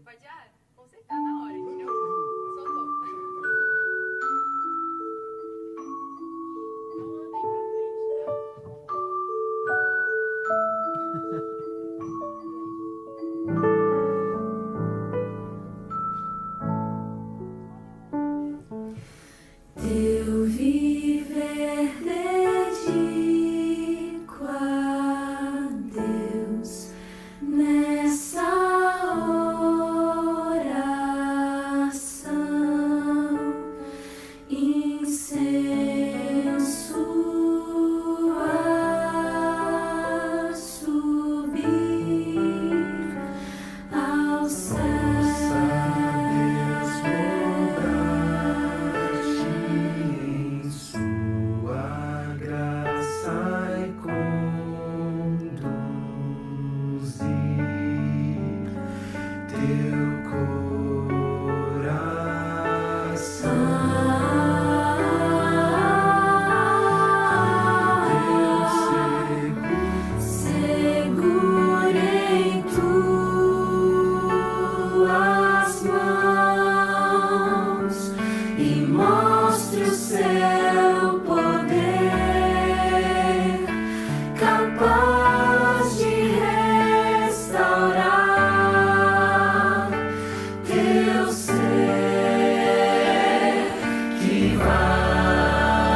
Pode consertar na hora, entendeu? Soltou. Não andem pra frente, tá? Teu viver dedico a Deus nessa oração, incenso a subir ao céu. Em sua graça e conduzir teu coração. Segura em tuas mãos e mostre o seu poder, capaz de restaurar teu ser, que vá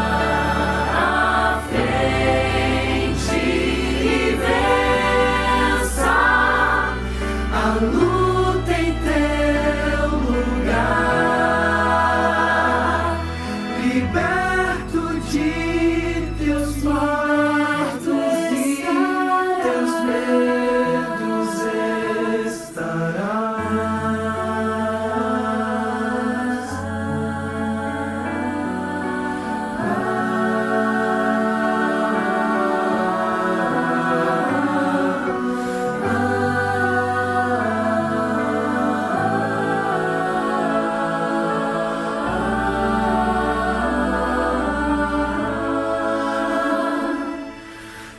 à frente e vença a luta em teu lugar, Liberto de teus fardos e teus medos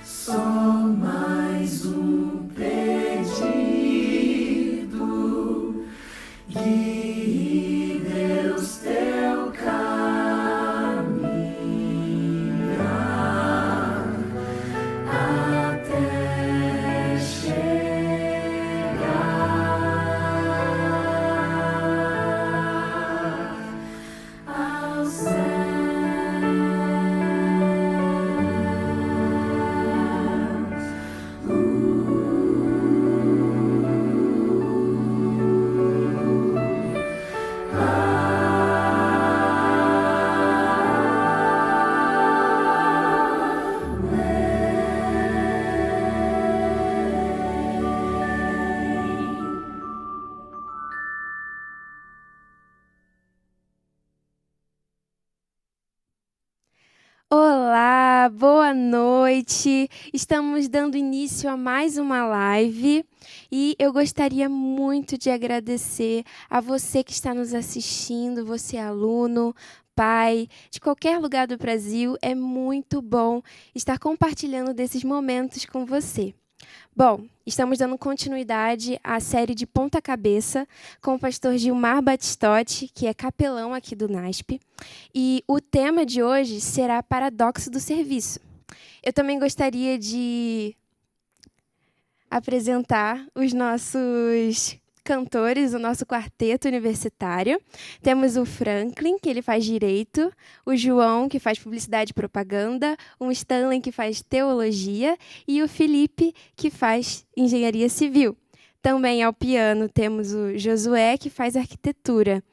Só mais um pedido, guie Deus teu caminhar até chegar ao céu. Olá, boa noite. Estamos dando início a mais uma live e eu gostaria muito de agradecer a você que está nos assistindo, você aluno, pai, de qualquer lugar do Brasil. É muito bom estar compartilhando desses momentos com você. Bom, estamos dando continuidade à série de Ponta Cabeça com o pastor Gilmar Batistotti, que é capelão aqui do NASP. E o tema de hoje será Paradoxo do Serviço. Eu também gostaria de apresentar os nossos cantores, o nosso quarteto universitário. Temos o Franklin, que ele faz Direito, o João, que faz Publicidade e Propaganda, o Stanley, que faz Teologia, e o Felipe, que faz Engenharia Civil. Também ao piano temos o Josué, que faz Arquitetura.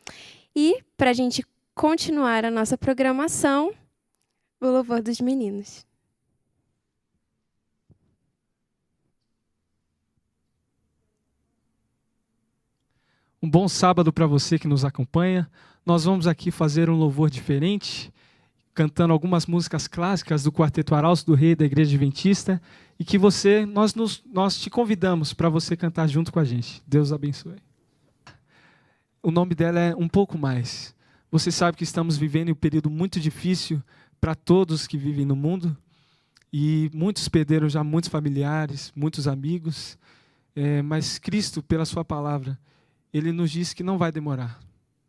E, para a gente continuar a nossa programação, o Louvor dos Meninos. Um bom sábado para você que nos acompanha. Nós vamos aqui fazer um louvor diferente, cantando algumas músicas clássicas do Quarteto Arautos do Rei da Igreja Adventista, e que nós te convidamos para você cantar junto com a gente. Deus abençoe. O nome dela é Um Pouco Mais. Você sabe que estamos vivendo um período muito difícil para todos que vivem no mundo, e muitos perderam já muitos familiares, muitos amigos, mas Cristo, pela sua palavra, Ele nos disse que não vai demorar,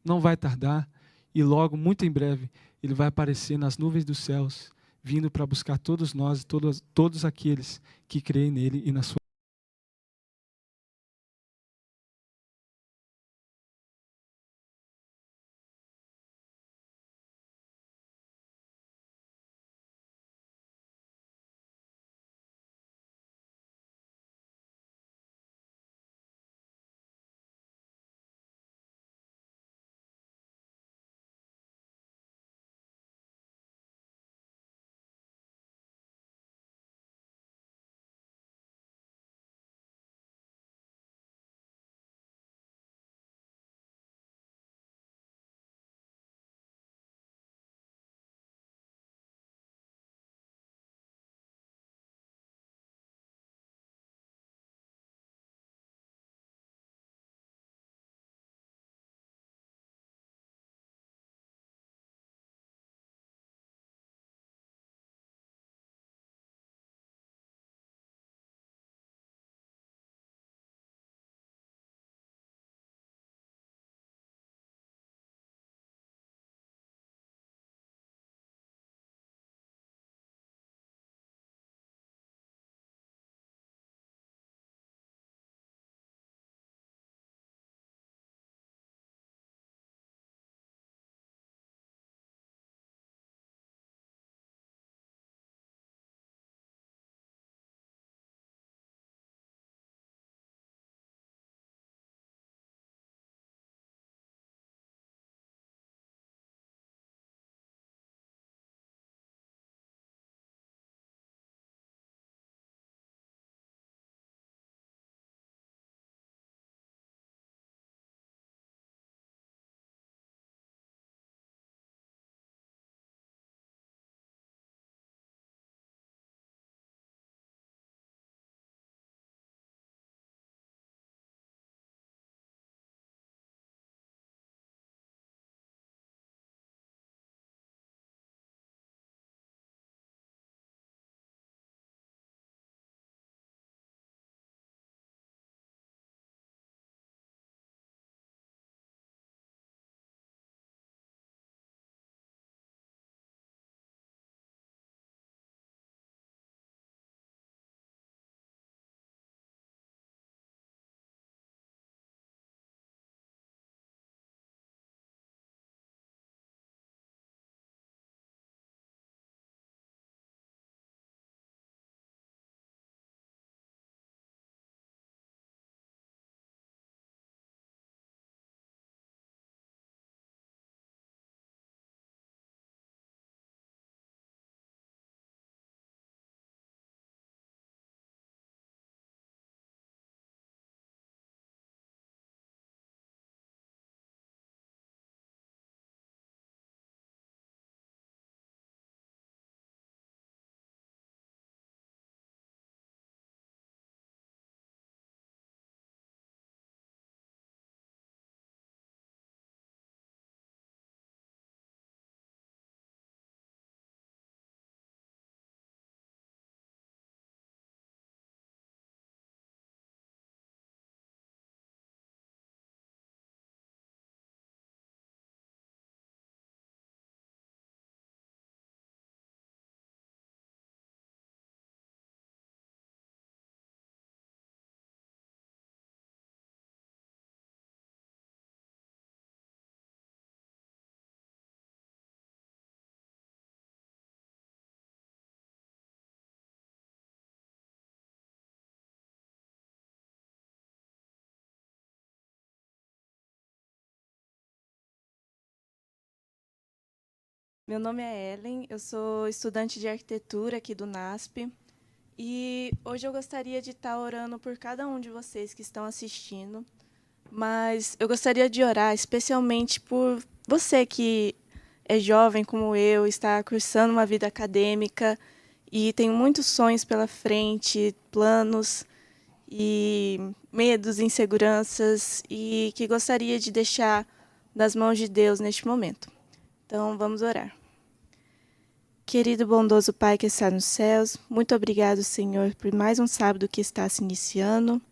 não vai tardar, e logo, muito em breve, Ele vai aparecer nas nuvens dos céus, vindo para buscar todos nós, todos aqueles que creem nele e na sua Meu nome é Ellen, eu sou estudante de arquitetura aqui do NASP. E hoje eu gostaria de estar orando por cada um de vocês que estão assistindo. Mas eu gostaria de orar especialmente por você que é jovem como eu, está cursando uma vida acadêmica e tem muitos sonhos pela frente, planos e medos, inseguranças, e que gostaria de deixar nas mãos de Deus neste momento. Então, vamos orar. Querido bondoso Pai que está nos céus, muito obrigado, Senhor, por mais um sábado que está se iniciando.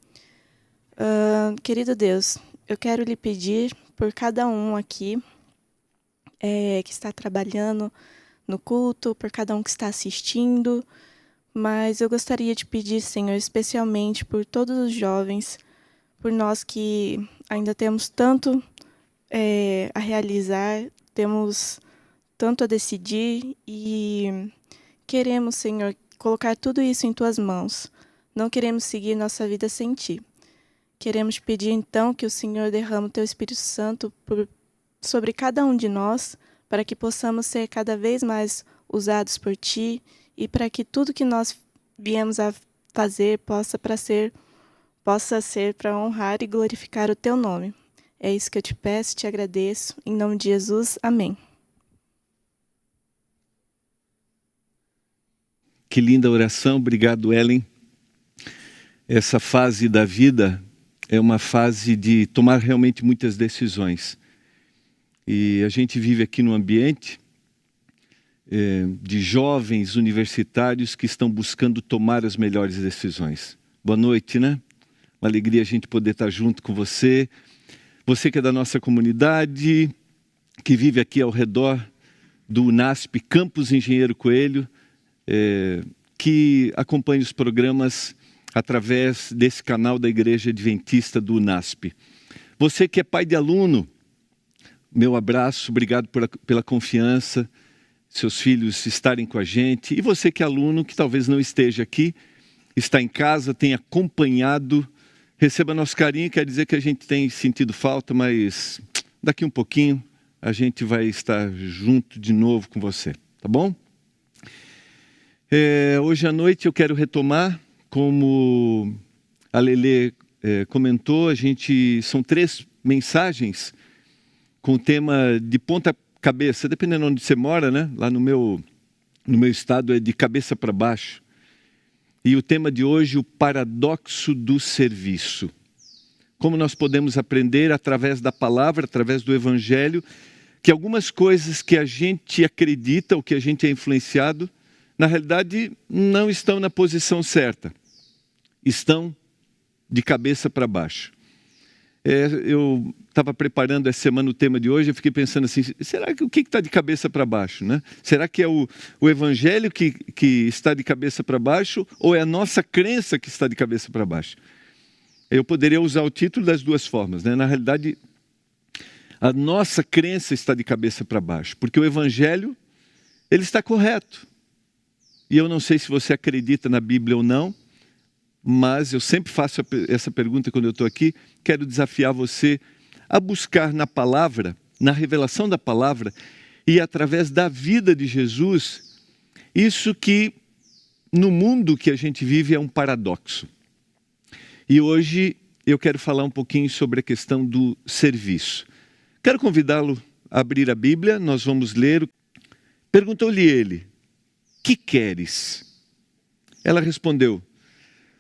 Querido Deus, eu quero lhe pedir por cada um aqui que está trabalhando no culto, por cada um que está assistindo, mas eu gostaria de pedir, Senhor, especialmente por todos os jovens, por nós que ainda temos tanto a realizar, temos tanto a decidir e queremos, Senhor, colocar tudo isso em Tuas mãos. Não queremos seguir nossa vida sem Ti. Queremos pedir, então, que o Senhor derrame o Teu Espírito Santo sobre cada um de nós, para que possamos ser cada vez mais usados por Ti e para que tudo que nós viemos a fazer possa ser para honrar e glorificar o Teu nome. É isso que eu te peço, te agradeço. Em nome de Jesus, amém. Que linda oração, obrigado, Ellen. Essa fase da vida é uma fase de tomar realmente muitas decisões. E a gente vive aqui num ambiente de jovens universitários que estão buscando tomar as melhores decisões. Boa noite, né? Uma alegria a gente poder estar junto com você. Você que é da nossa comunidade, que vive aqui ao redor do UNASP, Campus Engenheiro Coelho, que acompanha os programas através desse canal da Igreja Adventista do UNASP. Você que é pai de aluno, meu abraço, obrigado pela confiança, seus filhos estarem com a gente. E você que é aluno, que talvez não esteja aqui, está em casa, tem acompanhado, receba nosso carinho, quer dizer que a gente tem sentido falta, mas daqui um pouquinho a gente vai estar junto de novo com você, tá bom? Hoje à noite eu quero retomar, como a Lelê comentou, são 3 mensagens com o tema de ponta cabeça, dependendo de onde você mora, né? Lá no meu estado é de cabeça para baixo. E o tema de hoje, o paradoxo do serviço. Como nós podemos aprender através da palavra, através do evangelho, que algumas coisas que a gente acredita ou que a gente é influenciado, na realidade não estão na posição certa. Estão de cabeça para baixo. Eu estava preparando essa semana o tema de hoje, eu fiquei pensando assim, será que o que está de cabeça para baixo, né? Será que é o evangelho que está de cabeça para baixo ou é a nossa crença que está de cabeça para baixo? Eu poderia usar o título das duas formas, né? Na realidade, a nossa crença está de cabeça para baixo, porque o evangelho, ele está correto. E eu não sei se você acredita na Bíblia ou não, mas eu sempre faço essa pergunta quando eu estou aqui. Quero desafiar você a buscar na palavra, na revelação da palavra e através da vida de Jesus, isso que no mundo que a gente vive é um paradoxo. E hoje eu quero falar um pouquinho sobre a questão do serviço. Quero convidá-lo a abrir a Bíblia, nós vamos ler. Perguntou-lhe ele, que queres? Ela respondeu,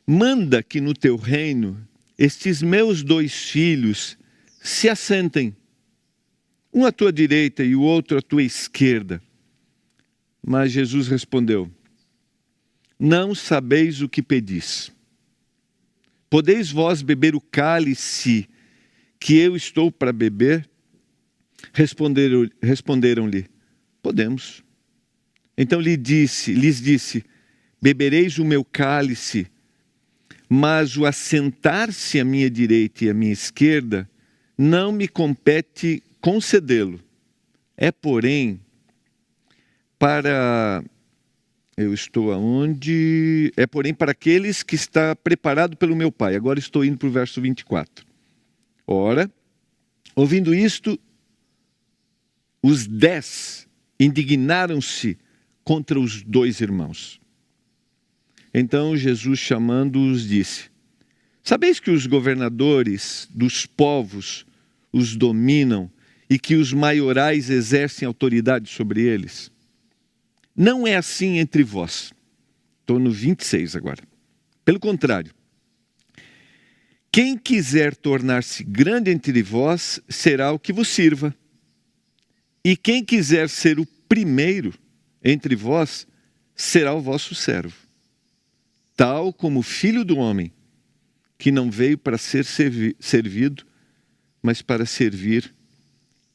manda que no teu reino estes meus 2 filhos se assentem, um à tua direita e o outro à tua esquerda. Mas Jesus respondeu, não sabeis o que pedis. Podeis vós beber o cálice que eu estou para beber? Responderam-lhe, podemos. Então lhes disse, bebereis o meu cálice, mas o assentar-se à minha direita e à minha esquerda não me compete concedê-lo. É, porém, para aqueles que está preparado pelo meu Pai. Agora estou indo para o verso 24. Ora, ouvindo isto, os 10 indignaram-se contra os 2 irmãos. Então Jesus, chamando-os, disse, sabeis que os governadores dos povos os dominam e que os maiorais exercem autoridade sobre eles? Não é assim entre vós. Estou no 26 agora. Pelo contrário, quem quiser tornar-se grande entre vós, será o que vos sirva. E quem quiser ser o primeiro entre vós, será o vosso servo. Tal como o Filho do Homem, que não veio para ser servido, mas para servir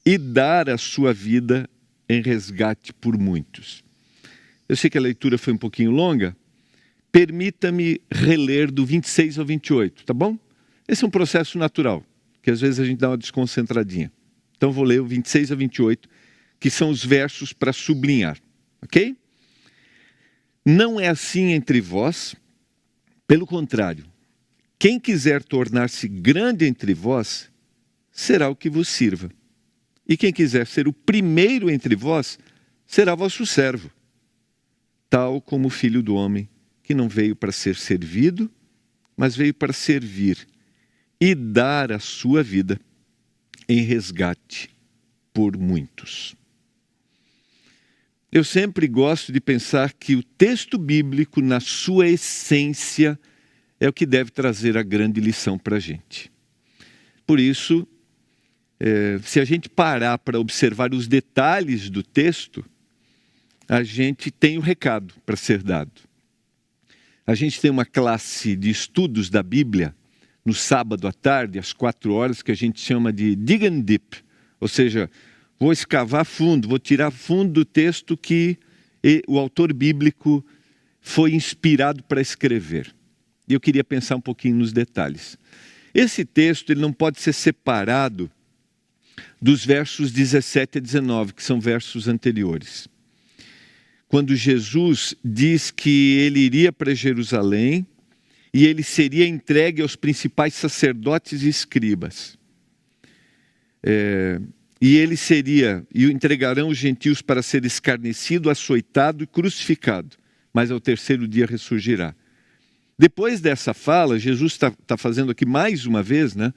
e dar a sua vida em resgate por muitos. Eu sei que a leitura foi um pouquinho longa, permita-me reler do 26 ao 28, tá bom? Esse é um processo natural, que às vezes a gente dá uma desconcentradinha. Então vou ler o 26 a 28, que são os versos para sublinhar, ok? Não é assim entre vós, pelo contrário, quem quiser tornar-se grande entre vós, será o que vos sirva. E quem quiser ser o primeiro entre vós, será vosso servo, tal como o Filho do Homem, que não veio para ser servido, mas veio para servir e dar a sua vida em resgate por muitos. Eu sempre gosto de pensar que o texto bíblico, na sua essência, é o que deve trazer a grande lição para a gente. Por isso, se a gente parar para observar os detalhes do texto, a gente tem o recado para ser dado. A gente tem uma classe de estudos da Bíblia, no sábado à tarde, às 4h, que a gente chama de Dig and Deep. Ou seja, vou escavar fundo, vou tirar fundo do texto que o autor bíblico foi inspirado para escrever. E eu queria pensar um pouquinho nos detalhes. Esse texto ele não pode ser separado dos versos 17 a 19, que são versos anteriores. Quando Jesus diz que ele iria para Jerusalém e ele seria entregue aos principais sacerdotes e escribas. E o entregarão os gentios para ser escarnecido, açoitado e crucificado, mas ao terceiro dia ressurgirá. Depois dessa fala, Jesus está fazendo aqui mais uma vez, né?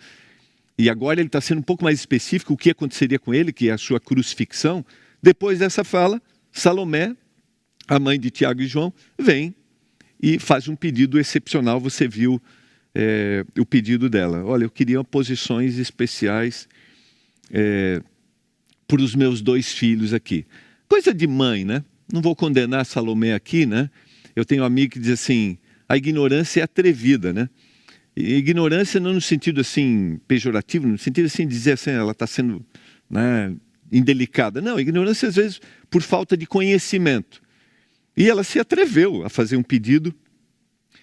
E agora ele está sendo um pouco mais específico o que aconteceria com ele, que é a sua crucifixão. Depois dessa fala, Salomé, a mãe de Tiago e João, vem e faz um pedido excepcional. Você viu o pedido dela. Olha, eu queria posições especiais para os meus 2 filhos aqui. Coisa de mãe, né? Não vou condenar Salomé aqui, né? Eu tenho um amigo que diz assim, a ignorância é atrevida, né? E ignorância não no sentido assim pejorativo, no sentido assim de dizer assim, ela está sendo, né, indelicada. Não, ignorância às vezes por falta de conhecimento. E ela se atreveu a fazer um pedido.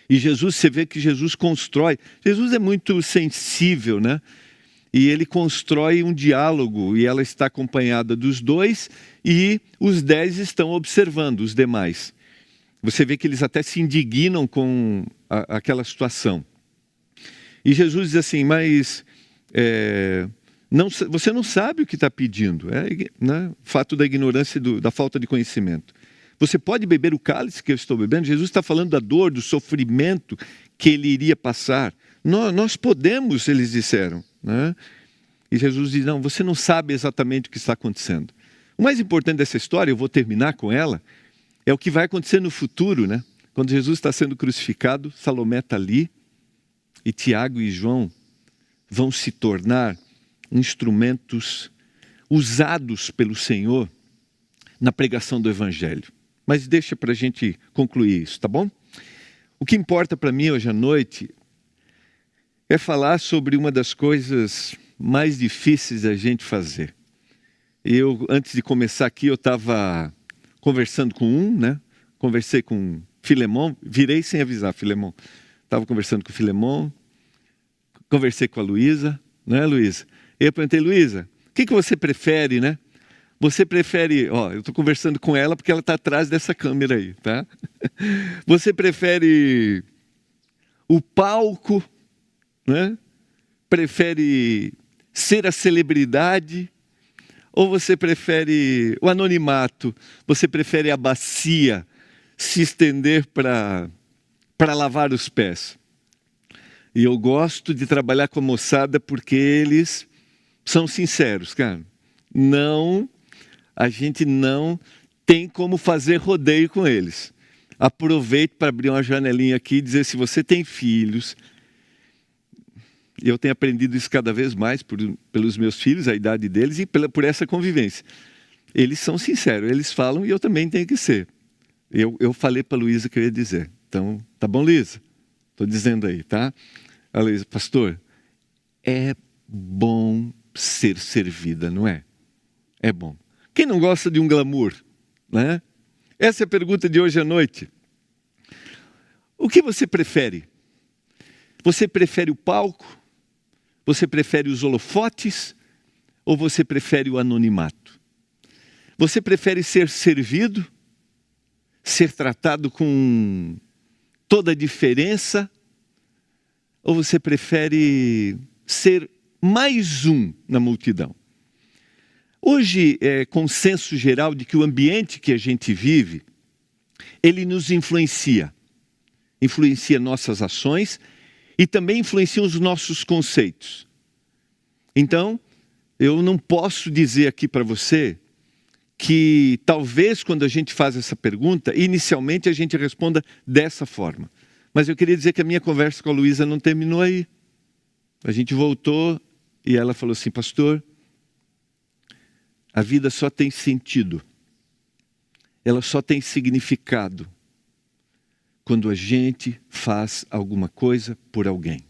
E Jesus, você vê que Jesus constrói. Jesus é muito sensível, né? E ele constrói um diálogo. E ela está acompanhada dos 2 e os 10 estão observando os demais. Você vê que eles até se indignam com aquela situação. E Jesus diz assim, mas você não sabe o que está pedindo. Né? O fato da ignorância e da falta de conhecimento. Você pode beber o cálice que eu estou bebendo? Jesus está falando da dor, do sofrimento que ele iria passar. Nós podemos, eles disseram. Né? E Jesus diz, não, você não sabe exatamente o que está acontecendo. O mais importante dessa história, eu vou terminar com ela, é o que vai acontecer no futuro. Né? Quando Jesus está sendo crucificado, Salomé está ali, e Tiago e João vão se tornar instrumentos usados pelo Senhor na pregação do Evangelho. Mas deixa para a gente concluir isso, tá bom? O que importa para mim hoje à noite é falar sobre uma das coisas mais difíceis da gente fazer. Antes de começar aqui, eu estava conversando com né? Conversei com Filemon, virei sem avisar Filemon. Estava conversando com o Filemon, conversei com a Luísa, né, Luísa? E eu perguntei, Luísa, o que você prefere, né? Você prefere, eu estou conversando com ela porque ela está atrás dessa câmera aí, tá? Você prefere o palco, né? Prefere ser a celebridade? Ou você prefere o anonimato? Você prefere a bacia se estender para lavar os pés? E eu gosto de trabalhar com a moçada porque eles são sinceros, cara. A gente não tem como fazer rodeio com eles. Aproveito para abrir uma janelinha aqui e dizer, se você tem filhos, e eu tenho aprendido isso cada vez mais pelos meus filhos, a idade deles, e por essa convivência. Eles são sinceros, eles falam e eu também tenho que ser. Eu falei para a Luísa que eu ia dizer. Então, tá bom, Luísa? Estou dizendo aí, tá? A Luísa, pastor, é bom ser servida, não é? É bom. Quem não gosta de um glamour, né? Essa é a pergunta de hoje à noite. O que você prefere? Você prefere o palco? Você prefere os holofotes? Ou você prefere o anonimato? Você prefere ser servido? Ser tratado com toda a diferença? Ou você prefere ser mais um na multidão? Hoje é consenso geral de que o ambiente que a gente vive, ele nos influencia. Influencia nossas ações e também influencia os nossos conceitos. Então, eu não posso dizer aqui para você que talvez quando a gente faz essa pergunta, inicialmente a gente responda dessa forma. Mas eu queria dizer que a minha conversa com a Luísa não terminou aí. A gente voltou e ela falou assim: pastor, a vida só tem sentido, ela só tem significado quando a gente faz alguma coisa por alguém.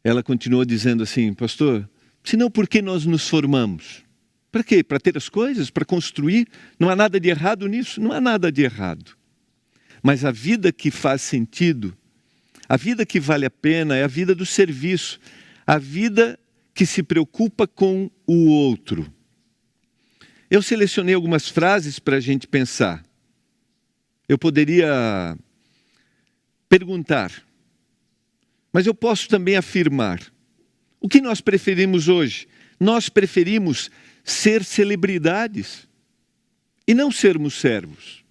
Ela continuou dizendo assim: pastor, senão por que nós nos formamos? Para quê? Para ter as coisas? Para construir? Não há nada de errado nisso? Não há nada de errado. Mas a vida que faz sentido, a vida que vale a pena é a vida do serviço, a vida que se preocupa com o outro. Eu selecionei algumas frases para a gente pensar. Eu poderia perguntar, mas eu posso também afirmar. O que nós preferimos hoje? Nós preferimos ser celebridades e não sermos servos.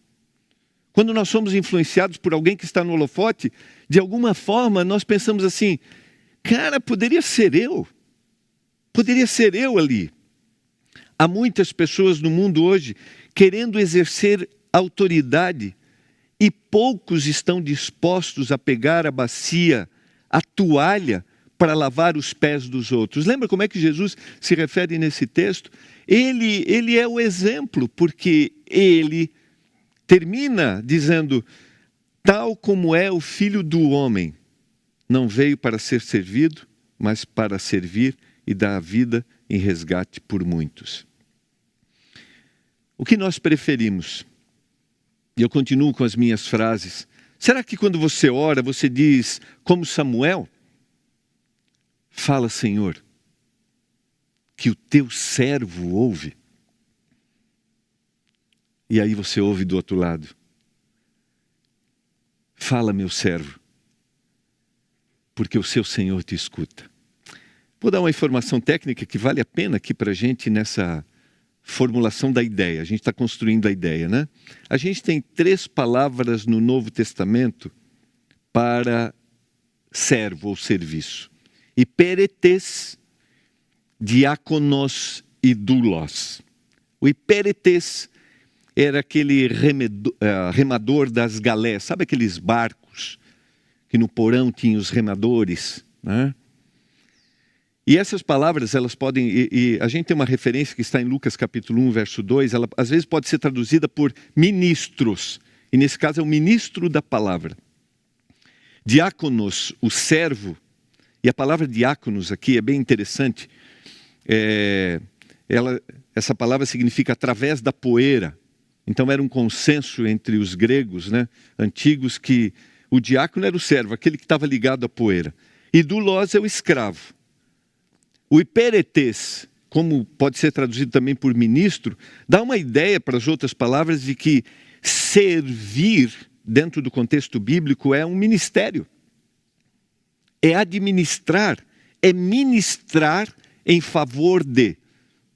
Quando nós somos influenciados por alguém que está no holofote, de alguma forma nós pensamos assim: cara, poderia ser eu ali. Há muitas pessoas no mundo hoje querendo exercer autoridade e poucos estão dispostos a pegar a bacia, a toalha, para lavar os pés dos outros. Lembra como é que Jesus se refere nesse texto? Ele é o exemplo, porque ele termina dizendo: tal como é o Filho do Homem, não veio para ser servido, mas para servir e dar a vida em resgate por muitos. O que nós preferimos? E eu continuo com as minhas frases. Será que quando você ora, você diz como Samuel? Fala, Senhor, que o teu servo ouve. E aí você ouve do outro lado: fala, meu servo, porque o seu Senhor te escuta. Vou dar uma informação técnica que vale a pena aqui para a gente nessa formulação da ideia. A gente está construindo a ideia, né? A gente tem 3 palavras no Novo Testamento para servo ou serviço: hiperetes, diáconos e doulos. O hiperetes era aquele remador das galés, sabe aqueles barcos que no porão tinham os remadores, né? E essas palavras, elas podem, e a gente tem uma referência que está em Lucas capítulo 1, verso 2, ela às vezes pode ser traduzida por ministros, e nesse caso é o ministro da palavra. Diáconos, o servo, e a palavra diáconos aqui é bem interessante, essa palavra significa através da poeira. Então era um consenso entre os gregos, né, antigos, que o diácono era o servo, aquele que estava ligado à poeira. E doulos é o escravo. O hiperetes, como pode ser traduzido também por ministro, dá uma ideia para as outras palavras de que servir, dentro do contexto bíblico, é um ministério. É administrar, é ministrar em favor de.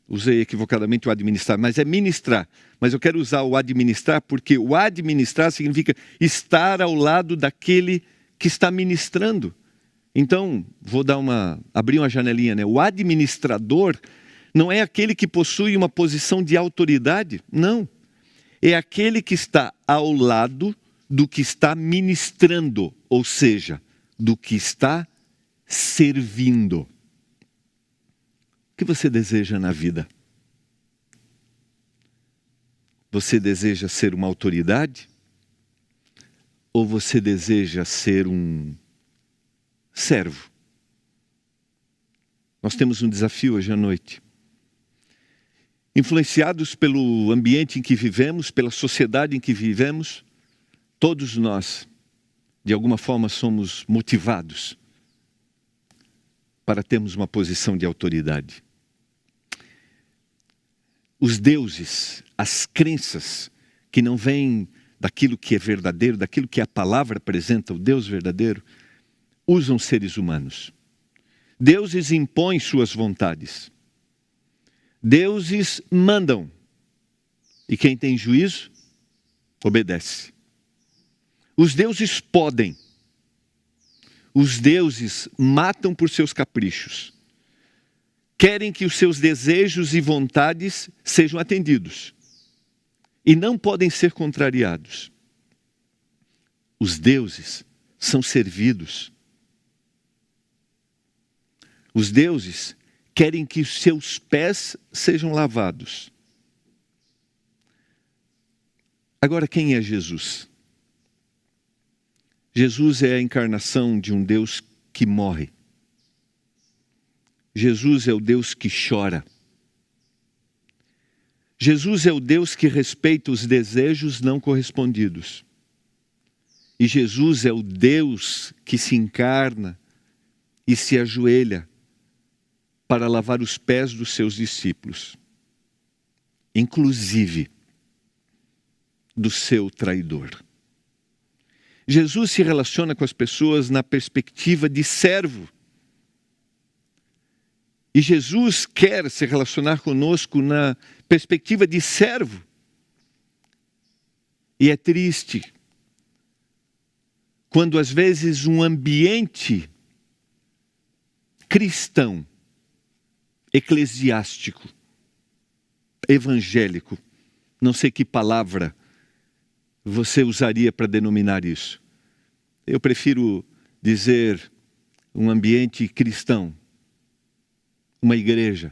Usei equivocadamente o administrar, mas é ministrar. Mas eu quero usar o administrar porque o administrar significa estar ao lado daquele que está ministrando. Então, abrir uma janelinha, né? O administrador não é aquele que possui uma posição de autoridade, não. É aquele que está ao lado do que está ministrando, ou seja, do que está servindo. O que você deseja na vida? Você deseja ser uma autoridade? Ou você deseja ser um servo? Nós temos um desafio hoje à noite. Influenciados pelo ambiente em que vivemos, pela sociedade em que vivemos, todos nós, de alguma forma, somos motivados para termos uma posição de autoridade. Os deuses, as crenças que não vêm daquilo que é verdadeiro, daquilo que a palavra apresenta, o Deus verdadeiro, usam seres humanos. Deuses impõem suas vontades. Deuses mandam. E quem tem juízo, obedece. Os deuses podem. Os deuses matam por seus caprichos. Querem que os seus desejos e vontades sejam atendidos. E não podem ser contrariados. Os deuses são servidos. Os deuses querem que os seus pés sejam lavados. Agora, quem é Jesus? Jesus é a encarnação de um Deus que morre. Jesus é o Deus que chora. Jesus é o Deus que respeita os desejos não correspondidos. E Jesus é o Deus que se encarna e se ajoelha para lavar os pés dos seus discípulos, inclusive do seu traidor. Jesus se relaciona com as pessoas na perspectiva de servo. E Jesus quer se relacionar conosco na perspectiva de servo. E é triste quando às vezes um ambiente cristão, eclesiástico, evangélico, não sei que palavra você usaria para denominar isso. Eu prefiro dizer um ambiente cristão, uma igreja,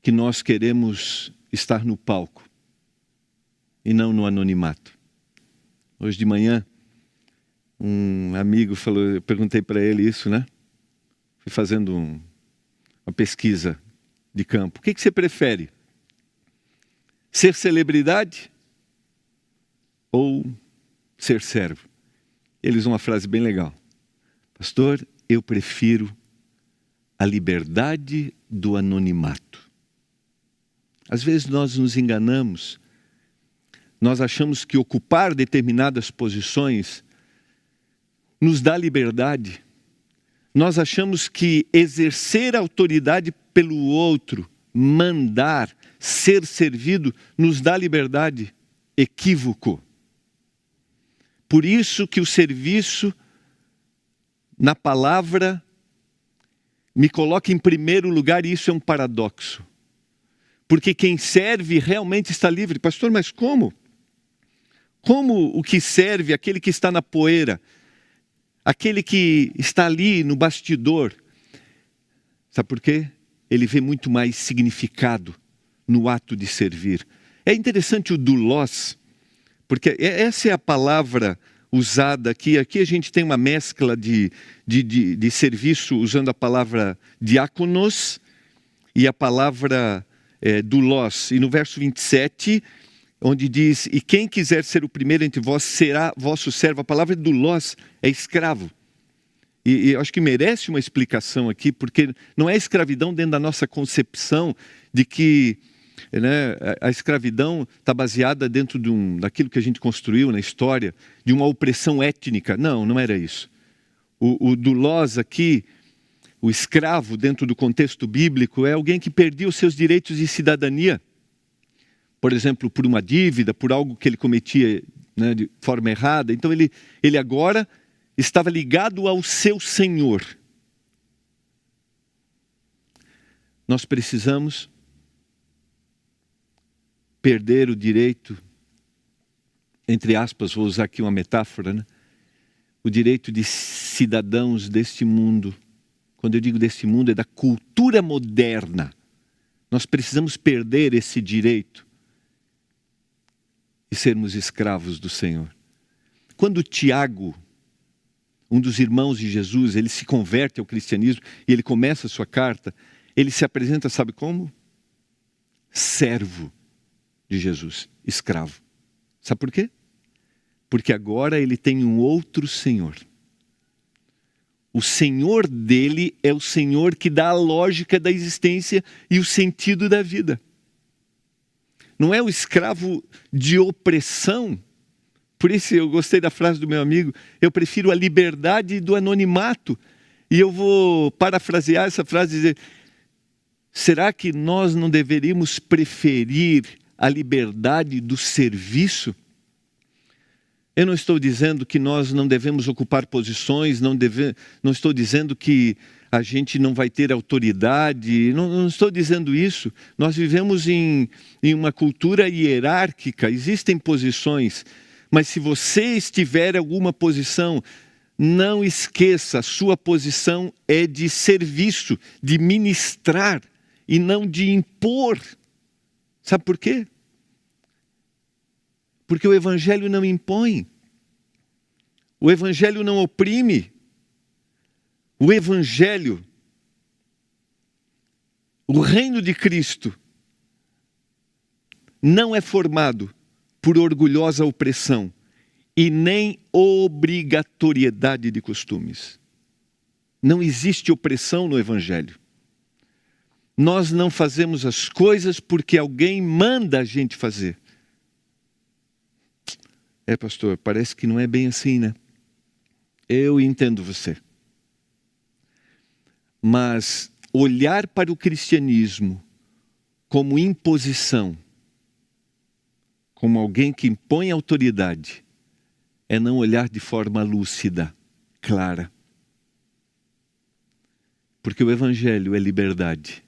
que nós queremos estar no palco e não no anonimato. Hoje de manhã, um amigo falou, eu perguntei para ele isso, né? Fui fazendo uma pesquisa de campo. O que você prefere? Ser celebridade ou ser servo? Ele usou uma frase bem legal. Pastor, eu prefiro a liberdade do anonimato. Às vezes nós nos enganamos. Nós achamos que ocupar determinadas posições nos dá liberdade. Nós achamos que exercer autoridade pelo outro, mandar, ser servido, nos dá liberdade. Equívoco. Por isso que o serviço, na palavra, me coloca em primeiro lugar, e isso é um paradoxo. Porque quem serve realmente está livre. Pastor, mas como? Como o que serve, aquele que está na poeira, aquele que está ali no bastidor, sabe por quê? Ele vê muito mais significado no ato de servir. É interessante o doulos, porque essa é a palavra usada aqui. Aqui a gente tem uma mescla de serviço usando a palavra diáconos e a palavra doulos. E no verso 27, onde diz, e quem quiser ser o primeiro entre vós será vosso servo. A palavra doulos é escravo. E eu acho que merece uma explicação aqui, porque não é escravidão dentro da nossa concepção de que, né, a escravidão está baseada dentro daquilo que a gente construiu na história, de uma opressão étnica. Não, não era isso. O doulos aqui, o escravo dentro do contexto bíblico, é alguém que perdia os seus direitos de cidadania. Por exemplo, por uma dívida, por algo que ele cometia, né, de forma errada. Então ele agora estava ligado ao seu senhor. Nós precisamos perder o direito, entre aspas, vou usar aqui uma metáfora, né? O direito de cidadãos deste mundo. Quando eu digo deste mundo, é da cultura moderna. Nós precisamos perder esse direito e sermos escravos do Senhor. Quando Tiago um dos irmãos de Jesus, ele se converte ao cristianismo e ele começa a sua carta, ele se apresenta, sabe como? Servo de Jesus, escravo. Sabe por quê? Porque agora ele tem um outro Senhor. O Senhor dele é o Senhor que dá a lógica da existência e o sentido da vida. Não é o escravo de opressão. Por isso eu gostei da frase do meu amigo, eu prefiro a liberdade do anonimato. E eu vou parafrasear essa frase e dizer, será que nós não deveríamos preferir a liberdade do serviço? Eu não estou dizendo que nós não devemos ocupar posições, não estou dizendo que a gente não vai ter autoridade, não estou dizendo isso. Nós vivemos em uma cultura hierárquica, existem posições, mas se você estiver em alguma posição, não esqueça, a sua posição é de serviço, de ministrar e não de impor. Sabe por quê? Porque o Evangelho não impõe, o Evangelho não oprime, o Evangelho, o reino de Cristo, não é formado por orgulhosa opressão e nem obrigatoriedade de costumes. Não existe opressão no Evangelho. Nós não fazemos as coisas porque alguém manda a gente fazer. Pastor, parece que não é bem assim, né? Eu entendo você. Mas olhar para o cristianismo como imposição, como alguém que impõe autoridade, é não olhar de forma lúcida, clara. Porque o Evangelho é liberdade.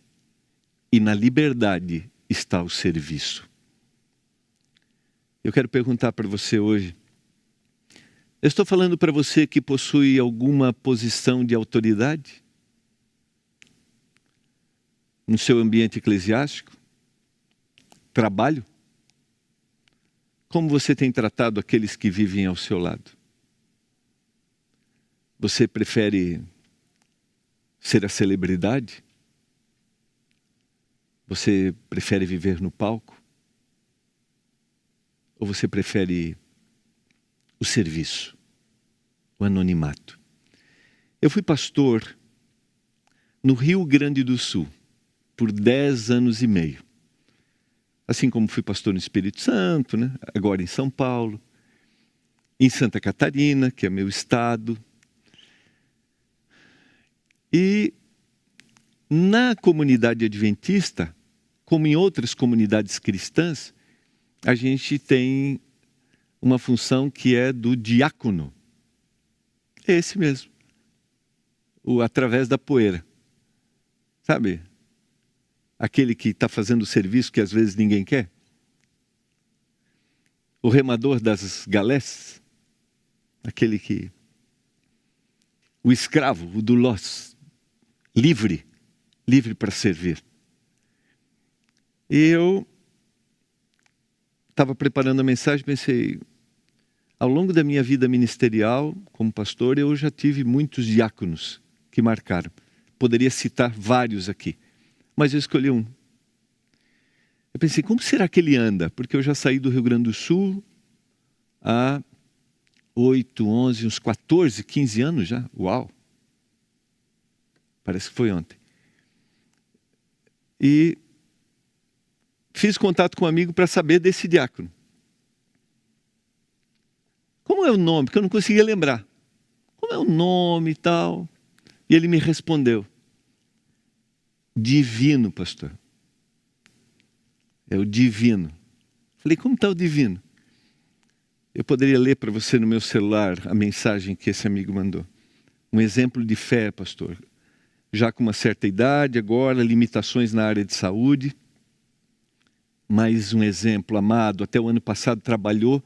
E na liberdade está o serviço. Eu quero perguntar para você hoje. Eu estou falando para você que possui alguma posição de autoridade? No seu ambiente eclesiástico? Trabalho? Como você tem tratado aqueles que vivem ao seu lado? Você prefere ser a celebridade? Você prefere viver no palco? Ou você prefere o serviço, o anonimato? Eu fui pastor no Rio Grande do Sul por 10 anos e meio. Assim como fui pastor no Espírito Santo, né? Agora em São Paulo, em Santa Catarina, que é meu estado. E na comunidade adventista, como em outras comunidades cristãs, a gente tem uma função que é do diácono. É esse mesmo. O através da poeira. Sabe? Aquele que está fazendo o serviço que às vezes ninguém quer. O remador das galés. Aquele que... O escravo, o doulos. Livre para servir. E eu estava preparando a mensagem, pensei, ao longo da minha vida ministerial, como pastor, eu já tive muitos diáconos que marcaram. Poderia citar vários aqui, mas eu escolhi um. Eu pensei, como será que ele anda? Porque eu já saí do Rio Grande do Sul há 8, 11, uns 14, 15 anos já. Uau! Parece que foi ontem. E fiz contato com um amigo para saber desse diácono. Como é o nome? Porque eu não conseguia lembrar. Como é o nome e tal? E ele me respondeu. Divino, pastor. É o divino. Falei, como está o divino? Eu poderia ler para você no meu celular a mensagem que esse amigo mandou. Um exemplo de fé, pastor. Já com uma certa idade, agora, limitações na área de saúde. Mais um exemplo, amado, até o ano passado trabalhou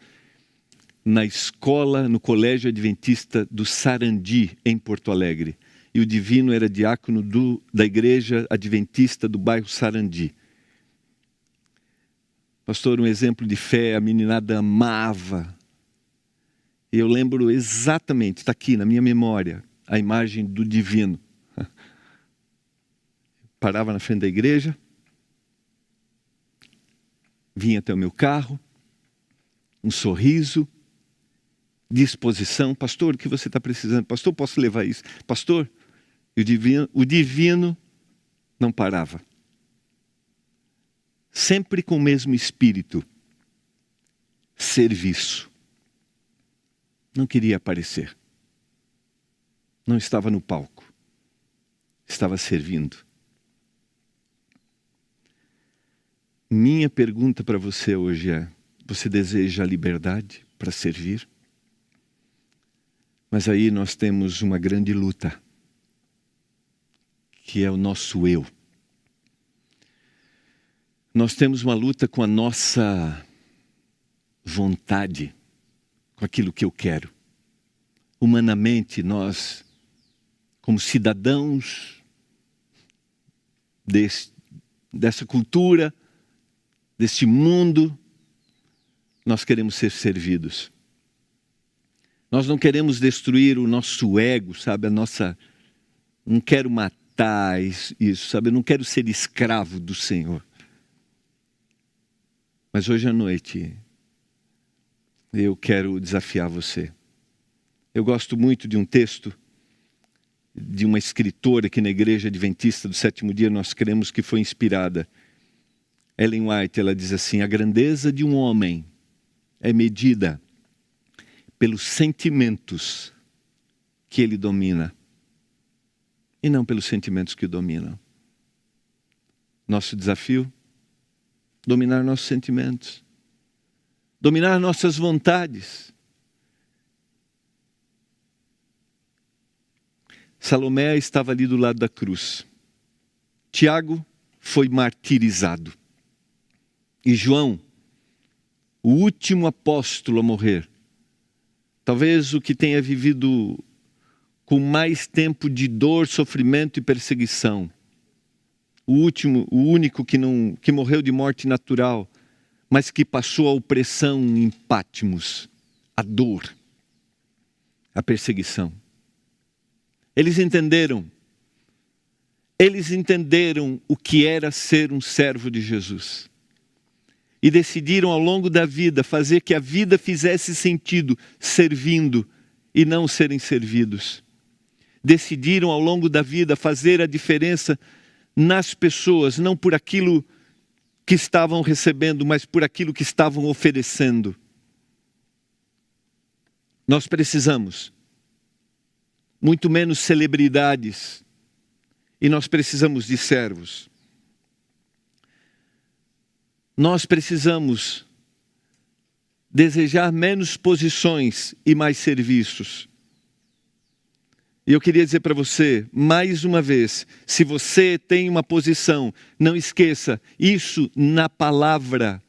na escola, no colégio adventista do Sarandi, em Porto Alegre. E o divino era diácono da igreja adventista do bairro Sarandi. Pastor, um exemplo de fé, a meninada amava. E eu lembro exatamente, está aqui na minha memória, a imagem do divino. Parava na frente da igreja, vinha até o meu carro, um sorriso, disposição. Pastor, o que você está precisando? Pastor, posso levar isso? Pastor, e o divino não parava. Sempre com o mesmo espírito. Serviço. Não queria aparecer. Não estava no palco. Estava servindo. Minha pergunta para você hoje é: você deseja a liberdade para servir? Mas aí nós temos uma grande luta, que é o nosso eu. Nós temos uma luta com a nossa vontade, com aquilo que eu quero. Humanamente, nós, como cidadãos dessa cultura, deste mundo, nós queremos ser servidos. Nós não queremos destruir o nosso ego, sabe? Não quero matar isso, sabe? Eu não quero ser escravo do Senhor. Mas hoje à noite, eu quero desafiar você. Eu gosto muito de um texto de uma escritora que na Igreja Adventista do Sétimo Dia nós cremos que foi inspirada. Ellen White, ela diz assim: a grandeza de um homem é medida pelos sentimentos que ele domina e não pelos sentimentos que o dominam. Nosso desafio: dominar nossos sentimentos, dominar nossas vontades. Salomé estava ali do lado da cruz. Tiago foi martirizado. E João, o último apóstolo a morrer, talvez o que tenha vivido com mais tempo de dor, sofrimento e perseguição. O único que morreu de morte natural, mas que passou a opressão em Patmos, a dor, a perseguição. Eles entenderam o que era ser um servo de Jesus. E decidiram ao longo da vida fazer que a vida fizesse sentido servindo e não serem servidos. Decidiram ao longo da vida fazer a diferença nas pessoas, não por aquilo que estavam recebendo, mas por aquilo que estavam oferecendo. Nós precisamos muito menos celebridades e nós precisamos de servos. Nós precisamos desejar menos posições e mais serviços. E eu queria dizer para você, mais uma vez, se você tem uma posição, não esqueça, isso na palavra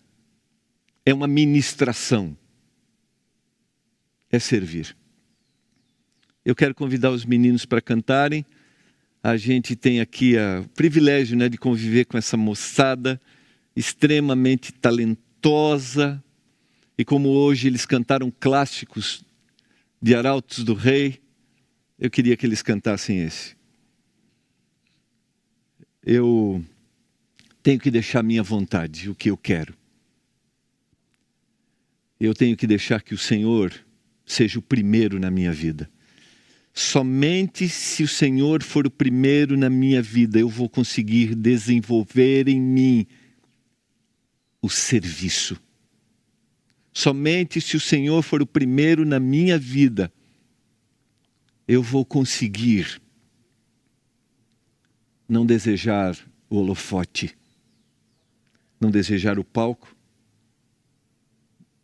é uma ministração. É servir. Eu quero convidar os meninos para cantarem. A gente tem aqui o privilégio, né, de conviver com essa moçada extremamente talentosa, e como hoje eles cantaram clássicos de Arautos do Rei, eu queria que eles cantassem esse. Eu tenho que deixar a minha vontade, o que eu quero. Eu tenho que deixar que o Senhor seja o primeiro na minha vida. Somente se o Senhor for o primeiro na minha vida, eu vou conseguir desenvolver em mim o serviço. Somente se o Senhor for o primeiro na minha vida, eu vou conseguir não desejar o holofote, não desejar o palco,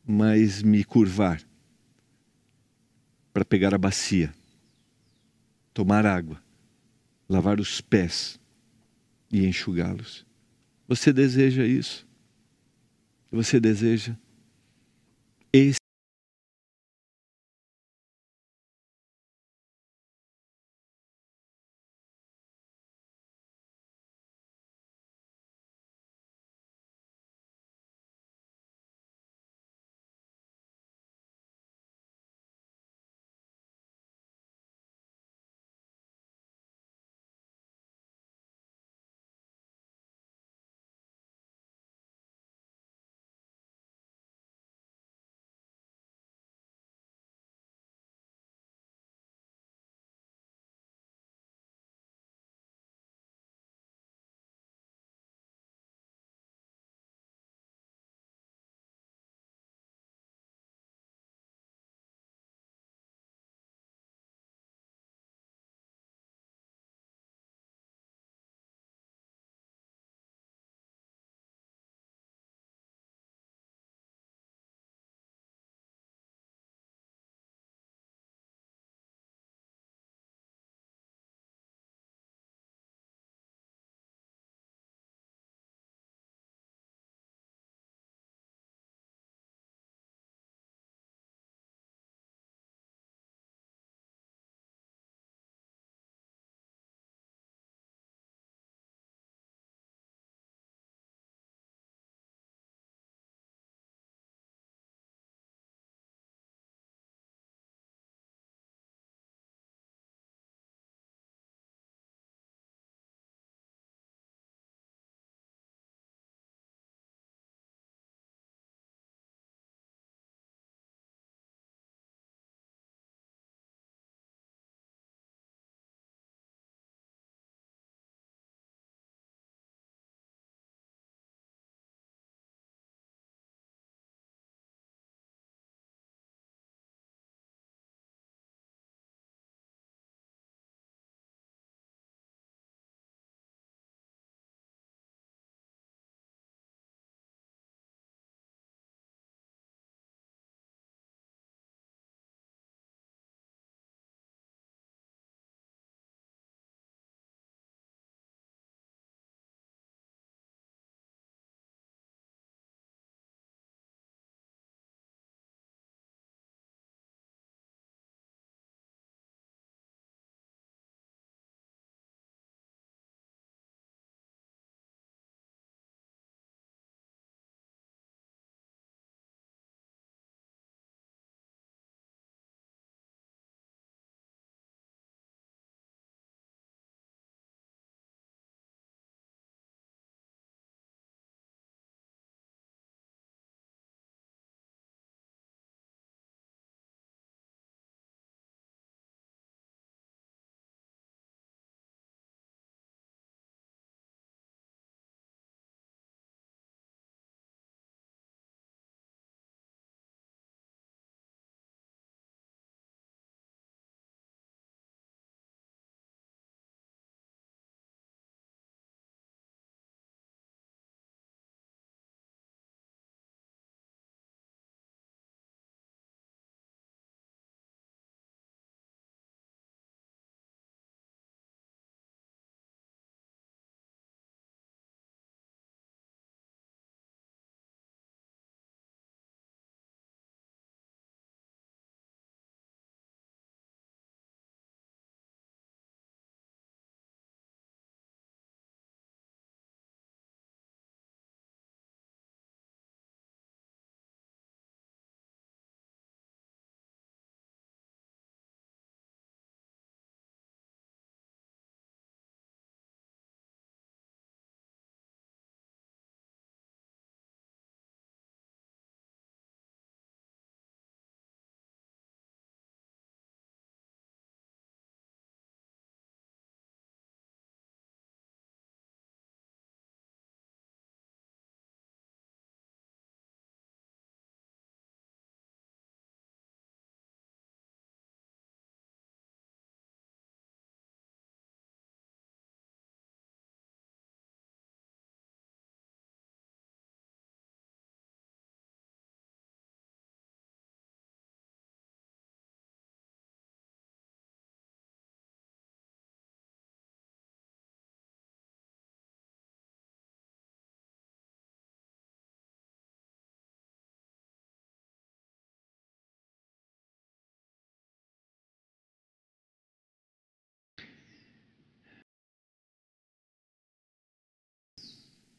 mas me curvar para pegar a bacia, tomar água, lavar os pés e enxugá-los. Você deseja isso? Você deseja esse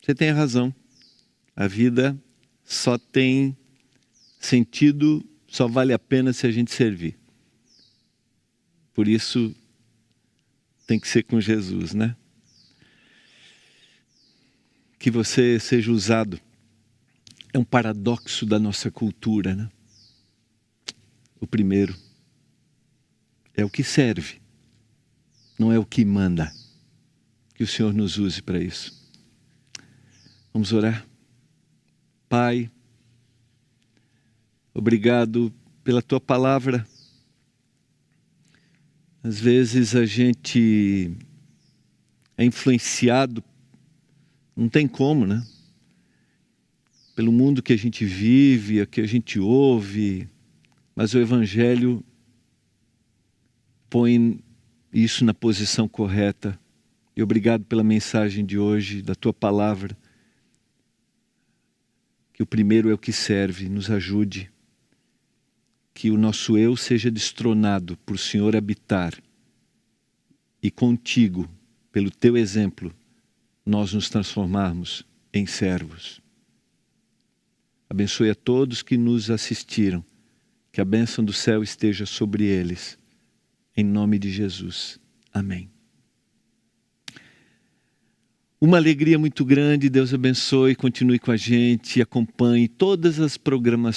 Você tem razão. A vida só tem sentido, só vale a pena se a gente servir. Por isso, tem que ser com Jesus, né? Que você seja usado. É um paradoxo da nossa cultura, né? O primeiro é o que serve, não é o que manda. Que o Senhor nos use para isso. Vamos orar. Pai, obrigado pela Tua palavra. Às vezes a gente é influenciado, não tem como, né? Pelo mundo que a gente vive, que a gente ouve, mas o Evangelho põe isso na posição correta. E obrigado pela mensagem de hoje, da Tua palavra. Que o primeiro é o que serve, nos ajude. Que o nosso eu seja destronado por o Senhor habitar. E contigo, pelo Teu exemplo, nós nos transformarmos em servos. Abençoe a todos que nos assistiram. Que a bênção do céu esteja sobre eles. Em nome de Jesus. Amém. Uma alegria muito grande, Deus abençoe, continue com a gente, acompanhe todas as programações